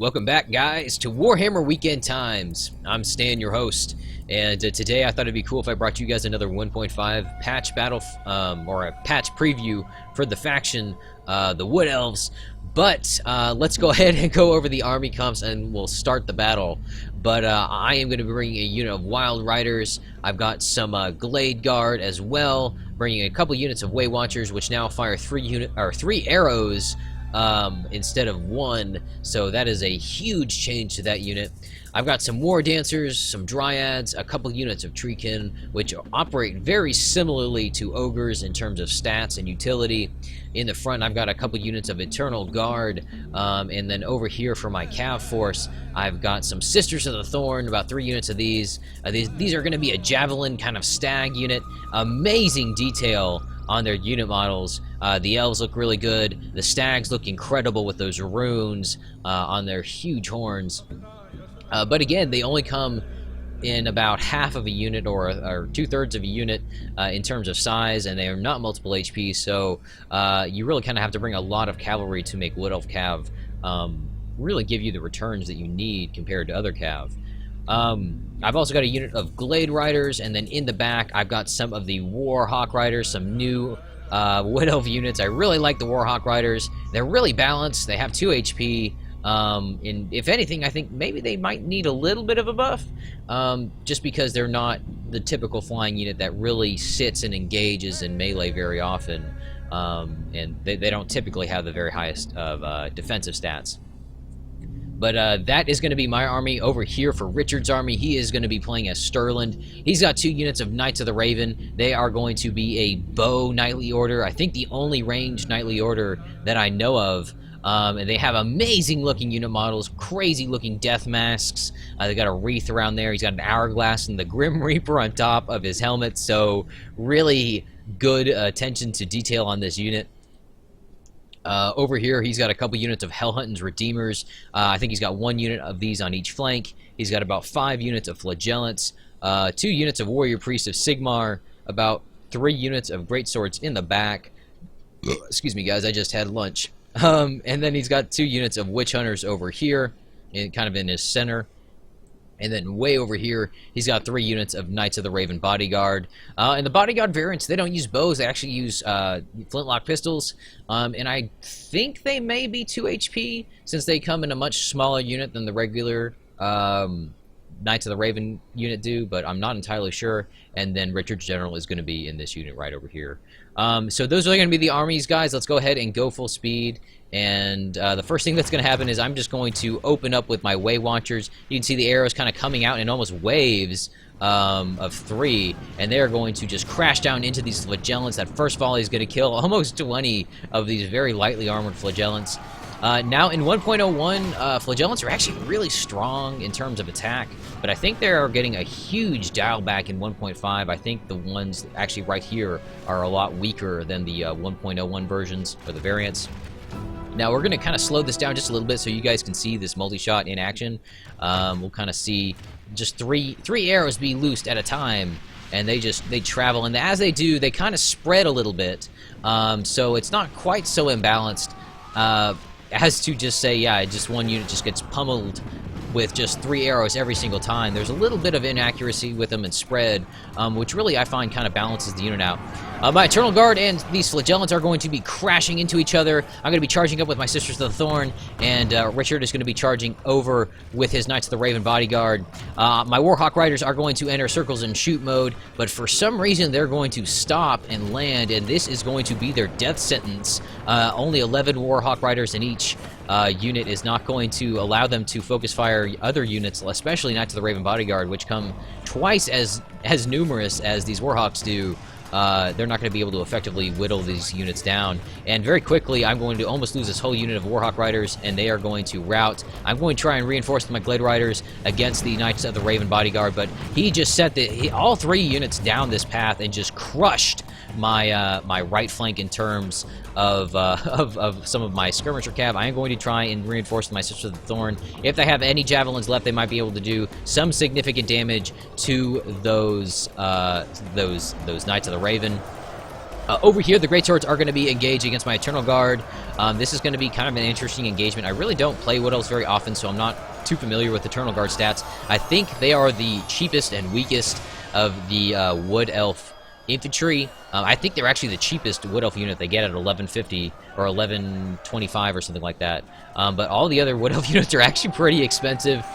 Welcome back, guys, to Warhammer Weekend Times. I'm Stan, your host, and today I thought it'd be cool if I brought you guys another 1.5 patch battle, or a patch preview for the faction, the Wood Elves. But let's go ahead and go over the army comps, and we'll start the battle. But I am going to be bringing a unit of Wild Riders. I've got some Glade Guard as well, bringing a couple units of Way Watchers, which now fire three arrows instead of one, so that is a huge change to that unit. I've got some War Dancers, some Dryads, a couple units of Treekin, which operate very similarly to Ogres in terms of stats and utility. In the front, I've got a couple units of Eternal Guard, and then over here for my Cav Force, I've got some Sisters of the Thorn, about 3 units of these. These are going to be a Javelin kind of stag unit. Amazing detail on their unit models. The elves look really good. The stags look incredible with those runes on their huge horns. But again, they only come in about half of a unit or 2/3 of a unit in terms of size, and they are not multiple HP, so you really kind of have to bring a lot of cavalry to make Wood Elf Cav really give you the returns that you need compared to other Cav. I've also got a unit of Glade Riders, and then in the back I've got some of the Warhawk Riders, some new Wood Elf units. I really like the Warhawk Riders. They're really balanced. They have 2 HP. And if anything, I think maybe they might need a little bit of a buff, just because they're not the typical flying unit that really sits and engages in melee very often, and they don't typically have the very highest of defensive stats. But that is going to be my army. Over here for Richard's army, he is going to be playing as Sterland. He's got 2 units of Knights of the Raven. They are going to be a bow knightly order. I think the only ranged knightly order that I know of. And they have amazing looking unit models, crazy looking death masks. They got a wreath around there. He's got an hourglass and the Grim Reaper on top of his helmet. So really good attention to detail on this unit. Over here, he's got a couple units of Hellhunt's Redeemers. I think he's got 1 unit of these on each flank. He's got about 5 units of Flagellants, 2 units of Warrior Priest of Sigmar, about 3 units of Greatswords in the back. Excuse me, guys, I just had lunch. And then he's got 2 units of Witch Hunters over here, kind of in his center. And then way over here, he's got 3 units of Knights of the Raven Bodyguard. And the Bodyguard variants, they don't use bows. They actually use flintlock pistols. And I think they may be 2 HP, since they come in a much smaller unit than the regular Knights of the Raven unit do, but I'm not entirely sure. And then Richard's General is going to be in this unit right over here. So those are going to be the armies, guys. Let's go ahead and go full speed. And the first thing that's going to happen is I'm just going to open up with my Way Watchers. You can see the arrows kind of coming out in almost waves of 3, and they're going to just crash down into these Flagellants. That first volley is going to kill almost 20 of these very lightly armored Flagellants. Now in 1.01, Flagellants are actually really strong in terms of attack, but I think they're getting a huge dial back in 1.5. I think the ones actually right here are a lot weaker than the 1.01 versions, or the variants. Now we're going to kind of slow this down just a little bit so you guys can see this multi-shot in action. We'll kind of see just three arrows be loosed at a time, and they travel, and as they do, they kind of spread a little bit, so it's not quite so imbalanced. As to just say, yeah, just one unit just gets pummeled with just 3 arrows every single time. There's a little bit of inaccuracy with them and spread, which really I find kind of balances the unit out. My Eternal Guard and these Flagellants are going to be crashing into each other. I'm going to be charging up with my Sisters of the Thorn, and Richard is going to be charging over with his Knights of the Raven Bodyguard. My Warhawk Riders are going to enter circles and shoot mode, but for some reason they're going to stop and land, and this is going to be their death sentence. Only 11 Warhawk Riders in each unit is not going to allow them to focus fire other units, especially Knights of the Raven Bodyguard, which come twice as numerous as these Warhawks do. They're not going to be able to effectively whittle these units down. And very quickly, I'm going to almost lose this whole unit of Warhawk Riders, and they are going to rout. I'm going to try and reinforce my Glade Riders against the Knights of the Raven Bodyguard, but he just set all 3 units down this path and just crushed my my right flank in terms of some of my skirmisher cav. I am going to try and reinforce my Sisters of the Thorn. If they have any javelins left, they might be able to do some significant damage to those Knights of the Raven. Over here, the Greatswords are going to be engaged against my Eternal Guard. This is going to be kind of an interesting engagement. I really don't play Wood Elves very often, so I'm not too familiar with Eternal Guard stats. I think they are the cheapest and weakest of the Wood Elf infantry. I think they're actually the cheapest Wood Elf unit they get at 1150 or 1125 or something like that. But all the other Wood Elf units are actually pretty expensive.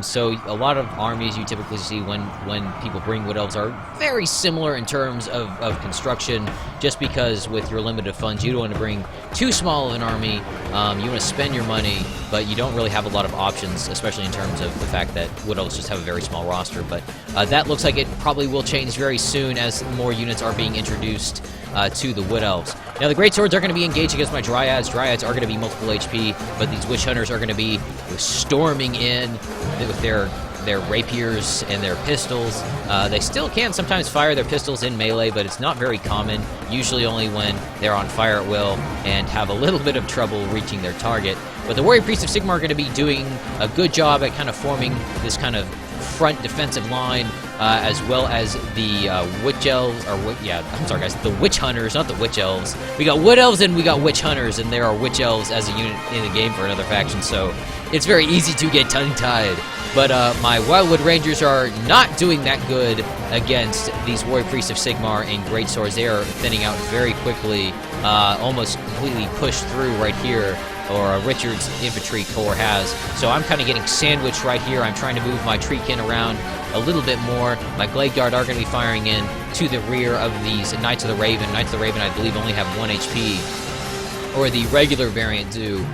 So a lot of armies you typically see when people bring Wood Elves are very similar in terms of construction, just because with your limited funds, you don't want to bring too small of an army. You want to spend your money, but you don't really have a lot of options, especially in terms of the fact that Wood Elves just have a very small roster. But that looks like it probably will change very soon as more units are being introduced to the Wood Elves. Now, the Greatswords are going to be engaged against my Dryads. Dryads are going to be multiple HP, but these Witch Hunters are going to be storming in with their rapiers and their pistols. They still can sometimes fire their pistols in melee, but it's not very common, usually only when they're on fire at will and have a little bit of trouble reaching their target. But the Warrior Priests of Sigmar are going to be doing a good job at kind of forming this kind of front defensive line, as well as the Witch Elves, I'm sorry guys, the Witch Hunters, not the Witch Elves. We got Wood Elves and we got Witch Hunters, and there are Witch Elves as a unit in the game for another faction, so it's very easy to get tongue-tied. But my Wildwood Rangers are not doing that good against these Warrior Priests of Sigmar and Greatswords. They are thinning out very quickly, almost completely pushed through right here, or Richard's infantry corps has. So I'm kind of getting sandwiched right here. I'm trying to move my Treekin around a little bit more. My Glade Guard are going to be firing in to the rear of these Knights of the Raven. Knights of the Raven, I believe, only have 1 HP, or the regular variant do.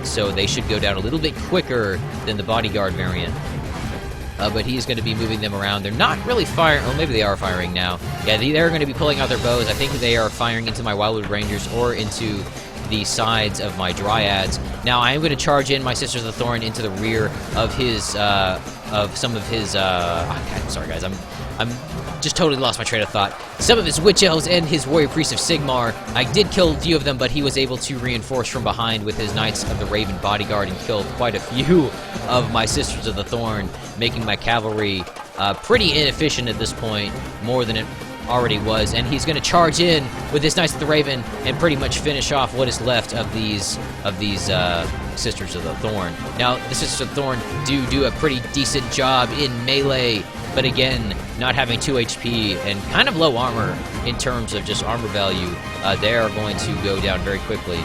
So they should go down a little bit quicker than the Bodyguard variant. But he's going to be moving them around. They're not really firing. Oh, maybe they are firing now. Yeah, they're going to be pulling out their bows. I think they are firing into my Wildwood Rangers or into the sides of my Dryads. Now, I am going to charge in my Sisters of the Thorn into the rear of his, of some of his, I'm sorry, guys. I'm just totally lost my train of thought. Some of his Witch Elves and his Warrior Priests of Sigmar. I did kill a few of them, but he was able to reinforce from behind with his Knights of the Raven bodyguard and killed quite a few of my Sisters of the Thorn, making my cavalry pretty inefficient at this point, more than it already was. And he's going to charge in with his Knights of the Raven and pretty much finish off what is left of these Sisters of the Thorn. Now, the Sisters of the Thorn do a pretty decent job in melee, but again, not having 2 HP and kind of low armor in terms of just armor value, they are going to go down very quickly.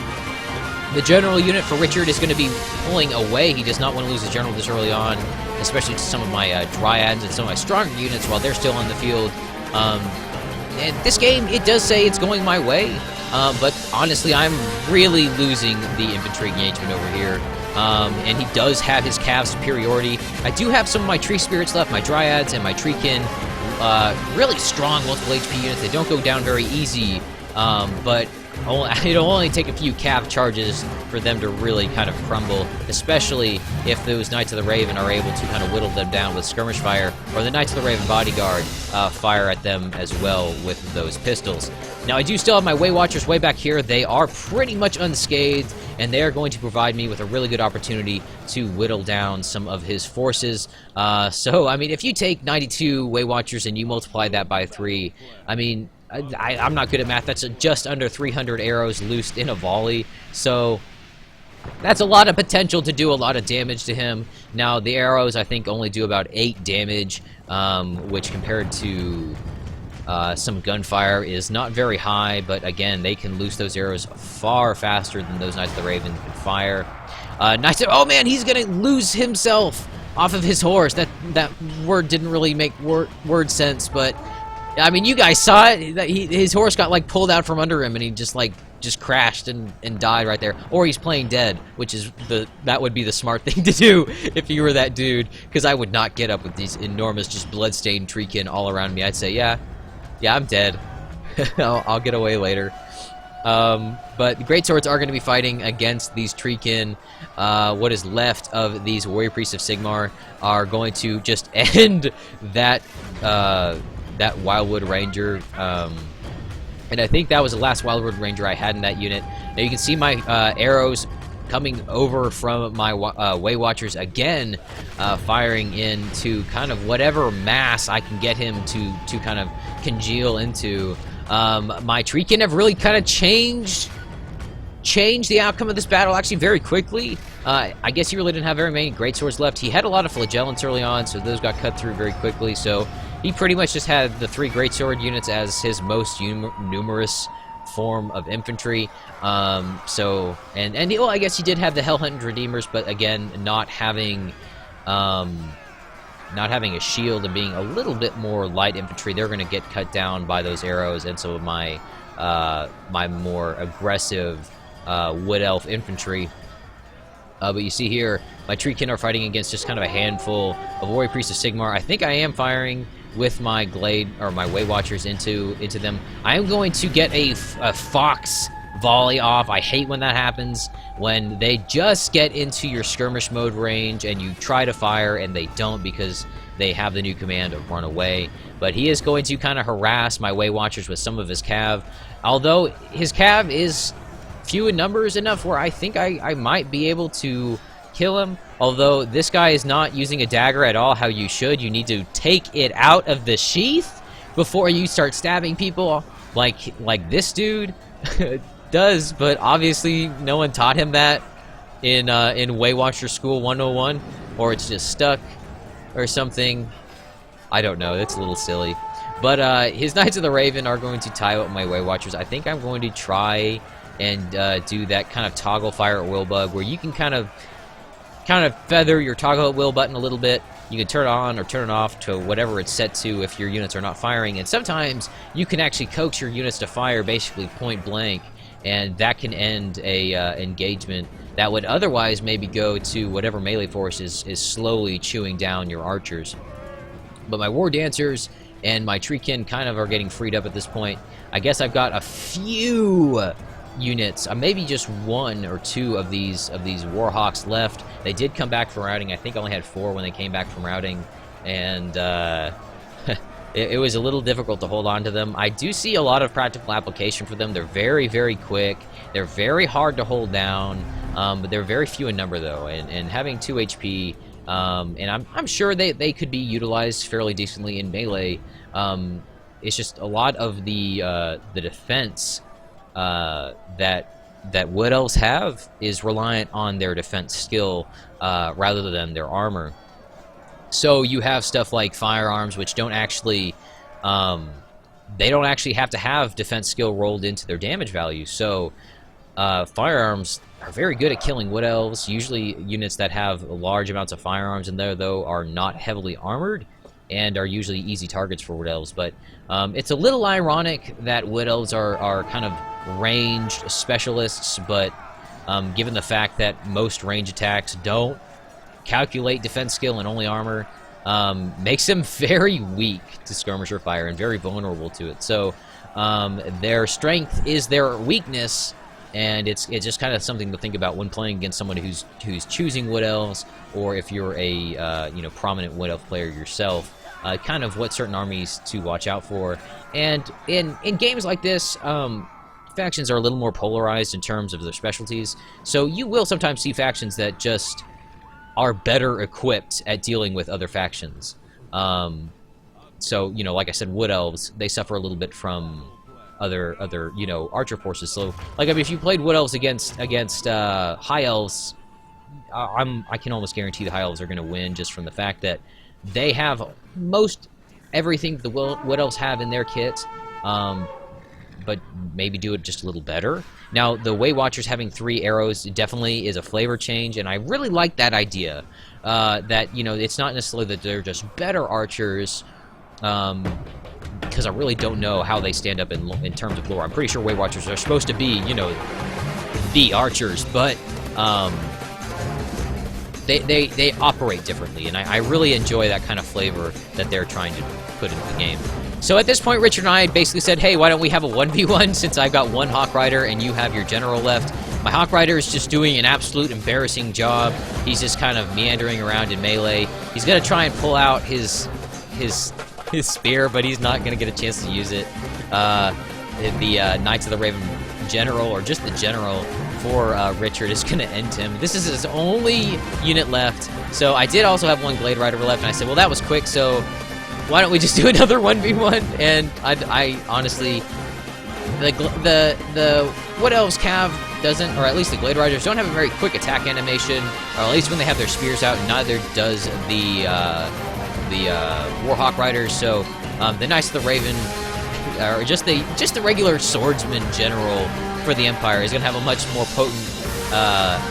The general unit for Richard is going to be pulling away. He does not want to lose his general this early on, especially to some of my Dryads and some of my stronger units while they're still on the field. And this game, it does say it's going my way, but honestly, I'm really losing the infantry engagement over here. And he does have his Cav superiority. I do have some of my Tree Spirits left, my Dryads and my Treekin. Really strong multiple HP units. They don't go down very easy, but it'll only take a few Cav charges for them to really kind of crumble, especially if those Knights of the Raven are able to kind of whittle them down with skirmish fire, or the Knights of the Raven bodyguard fire at them as well with those pistols. Now, I do still have my Way Watchers way back here. They are pretty much unscathed, and they are going to provide me with a really good opportunity to whittle down some of his forces. So, I mean, if you take 92 Way Watchers and you multiply that by 3, I mean, I'm not good at math. That's just under 300 arrows loosed in a volley. So that's a lot of potential to do a lot of damage to him. Now, the arrows, I think, only do about 8 damage, which compared to some gunfire is not very high. But again, they can loose those arrows far faster than those Knights of the Raven can fire. Oh man, he's going to lose himself off of his horse. That word didn't really make word sense, but I mean, you guys saw it. His horse got, like, pulled out from under him, and he just crashed and died right there. Or he's playing dead, which is that would be the smart thing to do if you were that dude, because I would not get up with these enormous, just blood-stained Treekin all around me. I'd say, yeah, I'm dead. I'll get away later. But the Greatswords are going to be fighting against these Treekin. What is left of these Warrior Priests of Sigmar are going to just end that Wildwood Ranger, and I think that was the last Wildwood Ranger I had in that unit. Now you can see my arrows coming over from my Way Watchers again, firing into kind of whatever mass I can get him to kind of congeal into. My Treekin have really kind of changed the outcome of this battle actually very quickly. I guess he really didn't have very many greatswords left. He had a lot of flagellants early on, so those got cut through very quickly. So he pretty much just had the 3 greatsword units as his most numerous form of infantry. Well, I guess he did have the Hellhunt Redeemers, but again, not having a shield and being a little bit more light infantry, they're going to get cut down by those arrows. And so my my more aggressive Wood Elf infantry. But you see here, my Treekin are fighting against just kind of a handful of Warrior Priests of Sigmar. I think I am firing with my Glade, or my Way Watchers into them. I am going to get a Fox volley off. I hate when that happens, when they just get into your skirmish mode range and you try to fire and they don't because they have the new command of run away. But he is going to kind of harass my Way Watchers with some of his cav. Although his cav is few in numbers enough where I think I might be able to kill him. Although this guy is not using a dagger at all how you should. You need to take it out of the sheath before you start stabbing people like this dude does. But obviously no one taught him that in Way Watcher School 101, or it's just stuck or something. I don't know. That's a little silly. But his Knights of the Raven are going to tie up my Way Watchers. I think I'm going to try and do that kind of toggle fire at will bug, where you can kind of feather your toggle at will button a little bit. You can turn it on or turn it off to whatever it's set to if your units are not firing. And sometimes you can actually coax your units to fire basically point blank, and that can end a engagement that would otherwise maybe go to whatever melee force is slowly chewing down your archers. But my War Dancers and my Treekin kind of are getting freed up at this point. I guess I've got a few units, maybe just 1 or 2 of these Warhawks left. They did come back from routing. I think I only had 4 when they came back from routing, and it was a little difficult to hold on to them. I do see a lot of practical application for them. They're very, very quick. They're very hard to hold down, but they're very few in number, though. And having 2 HP, and I'm sure they could be utilized fairly decently in melee. It's just a lot of the defense that Wood Elves have is reliant on their defense skill rather than their armor. So you have stuff like firearms, which don't actually they don't actually have to have defense skill rolled into their damage value. So firearms are very good at killing Wood Elves. Usually units that have large amounts of firearms in there, though, are not heavily armored and are usually easy targets for Wood Elves. But it's a little ironic that Wood Elves are kind of ranged specialists, but given the fact that most range attacks don't calculate defense skill and only armor, makes them very weak to skirmisher fire and very vulnerable to it. So their strength is their weakness, and it's just kind of something to think about when playing against someone who's choosing Wood Elves, or if you're a prominent Wood Elf player yourself. Kind of what certain armies to watch out for. And in games like this, factions are a little more polarized in terms of their specialties, so you will sometimes see factions that just are better equipped at dealing with other factions. So, like I said, Wood Elves, they suffer a little bit from other archer forces. So, like, I mean, if you played Wood Elves against High Elves, I can almost guarantee the High Elves are going to win, just from the fact that they have most everything the Wood Elves have in their kit, but maybe do it just a little better. Now, the Way Watchers having 3 arrows definitely is a flavor change, and I really like that idea. That, it's not necessarily that they're just better archers, because I really don't know how they stand up in terms of lore. I'm pretty sure Way Watchers are supposed to be, the archers, but they operate differently, and I really enjoy that kind of flavor that they're trying to put into the game. So at this point, Richard and I basically said, hey, why don't we have a 1v1 since I've got 1 Hawk Rider and you have your general left. My Hawk Rider is just doing an absolute embarrassing job. He's just kind of meandering around in melee. He's going to try and pull out his spear, but he's not going to get a chance to use it. The Knights of the Raven general, or just the general for Richard, is going to end him. This is his only unit left. So I did also have 1 Glade Rider left, and I said, well, that was quick, so why don't we just do another 1v1? And I honestly, the Wood Elves cav doesn't, or at least the Glade Riders don't have a very quick attack animation, or at least when they have their spears out. Neither does the Warhawk Riders. So the Knights of the Raven, or just the regular swordsman general for the Empire, is going to have a much more potent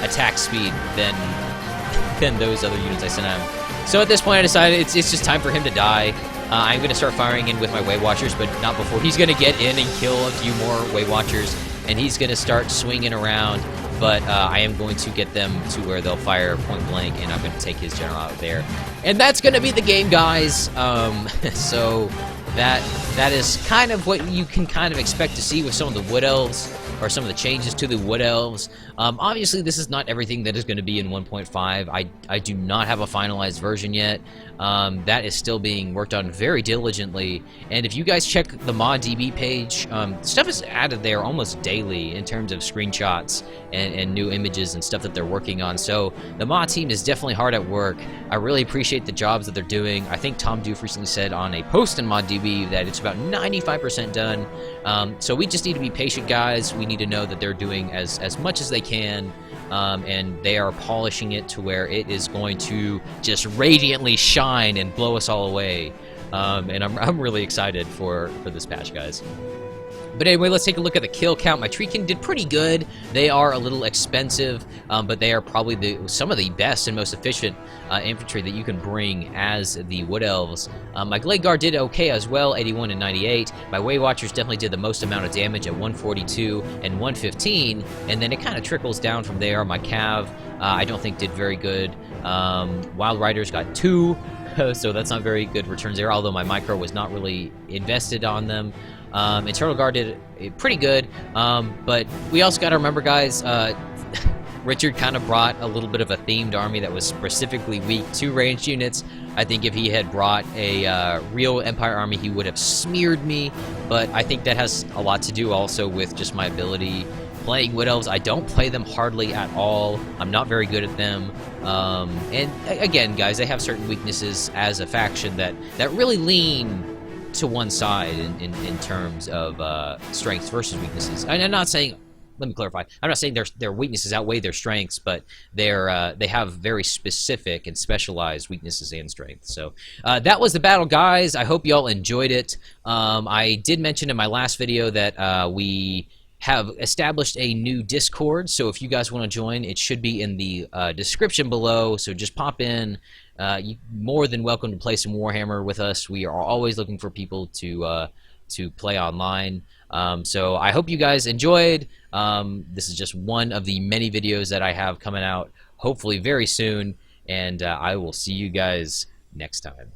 attack speed than those other units I sent out. So at this point, I decided it's just time for him to die. I'm going to start firing in with my Way Watchers, but not before he's going to get in and kill a few more Way Watchers, and he's going to start swinging around. But I am going to get them to where they'll fire point blank, and I'm going to take his general out there. And that's going to be the game, guys. So that is kind of what you can kind of expect to see with some of the Wood Elves, or some of the changes to the Wood Elves. Obviously, this is not everything that is going to be in 1.5. I do not have a finalized version yet. That is still being worked on very diligently. And if you guys check the ModDB page, stuff is added there almost daily in terms of screenshots and new images and stuff that they're working on. So the mod team is definitely hard at work. I really appreciate the jobs that they're doing. I think Tom Doof recently said on a post in ModDB that it's about 95% done. So we just need to be patient, guys. We need to know that they're doing as much as they can, and they are polishing it to where it is going to just radiantly shine and blow us all away. And I'm really excited for this patch, guys. But anyway, let's take a look at the kill count. My Treekin did pretty good. They are a little expensive, but they are probably some of the best and most efficient infantry that you can bring as the Wood Elves. My Glade Guard did okay as well, 81 and 98. My Way Watchers definitely did the most amount of damage at 142 and 115, and then it kind of trickles down from there. My Cav, I don't think did very good. Wild Riders got 2, so that's not very good returns there, although my Micro was not really invested on them. Internal Guard did pretty good, but we also got to remember, guys, Richard kind of brought a little bit of a themed army that was specifically weak to ranged units. I think if he had brought a real Empire army, he would have smeared me, but I think that has a lot to do also with just my ability playing Wood Elves. I don't play them hardly at all. I'm not very good at them. And again, guys, they have certain weaknesses as a faction that really lean to one side in terms of strengths versus weaknesses. And I'm not saying, let me clarify, I'm not saying their weaknesses outweigh their strengths, but they have very specific and specialized weaknesses and strengths. So that was the battle, guys. I hope y'all enjoyed it. I did mention in my last video that we have established a new Discord, so if you guys want to join, it should be in the description below, so just pop in. You're more than welcome to play some Warhammer with us. We are always looking for people to play online. So I hope you guys enjoyed. This is just one of the many videos that I have coming out, hopefully very soon, and I will see you guys next time.